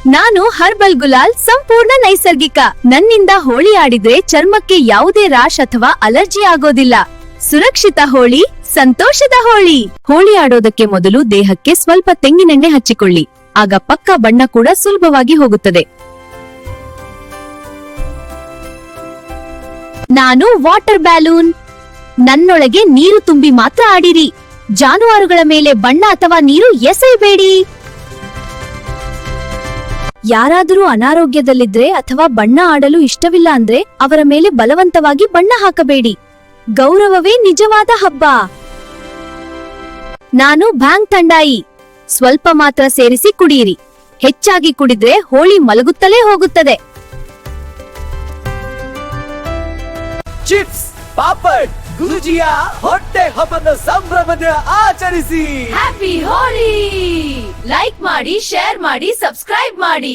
ನಾನು ಹರ್ಬಲ್ ಗುಲಾಲ್ ಸಂಪೂರ್ಣ ನೈಸರ್ಗಿಕ. ನನ್ನಿಂದ ಹೋಳಿ ಆಡಿದ್ರೆ ಚರ್ಮಕ್ಕೆ ಯಾವುದೇ ರಾಶ್ ಅಥವಾ ಅಲರ್ಜಿ ಆಗೋದಿಲ್ಲ. ಸುರಕ್ಷಿತ ಹೋಳಿ, ಸಂತೋಷದ ಹೋಳಿ. ಹೋಳಿ ಆಡೋದಕ್ಕೆ ಮೊದಲು ದೇಹಕ್ಕೆ ಸ್ವಲ್ಪ ತೆಂಗಿನೆಣ್ಣೆ ಹಚ್ಚಿಕೊಳ್ಳಿ. ಆಗ ಪಕ್ಕಾ ಬಣ್ಣ ಕೂಡ ಸುಲಭವಾಗಿ ಹೋಗುತ್ತದೆ. ನಾನು ವಾಟರ್ ಬ್ಯಾಲೂನ್. ನನ್ನೊಳಗೆ ನೀರು ತುಂಬಿ ಮಾತ್ರ ಆಡಿರಿ. ಜಾನುವಾರುಗಳ ಮೇಲೆ ಬಣ್ಣ ಅಥವಾ ನೀರು ಎಸೆಯಬೇಡಿ. ಯಾರಾದರೂ ಅನಾರೋಗ್ಯದಲ್ಲಿದ್ರೆ ಅಥವಾ ಬಣ್ಣ ಆಡಲು ಇಷ್ಟವಿಲ್ಲ ಅಂದ್ರೆ ಅವರ ಮೇಲೆ ಬಲವಂತವಾಗಿ ಬಣ್ಣ ಹಾಕಬೇಡಿ. ಗೌರವವೇ ನಿಜವಾದ ಹಬ್ಬ. ನಾನು ಭಾಂಗ್ ತಂಡಾಯಿ. ಸ್ವಲ್ಪ ಮಾತ್ರ ಸೇರಿಸಿ ಕುಡಿಯಿರಿ. ಹೆಚ್ಚಾಗಿ ಕುಡಿದ್ರೆ ಹೋಳಿ ಮಲಗುತ್ತಲೇ ಹೋಗುತ್ತದೆ. ಚಿಪ್ಸ್, ಪಾಪಡ್, ಗುಜಿಯಾ, ಹೊಟ್ಟೆ ಹಬ್ಬದ ಸಂಭ್ರಮದ ಆಚರಿಸಿ. ಹ್ಯಾಪಿ ಹೋಳಿ! ಲೈಕ್ ಮಾಡಿ, ಶೇರ್ ಮಾಡಿ, ಸಬ್ಸ್ಕ್ರೈಬ್ ಮಾಡಿ.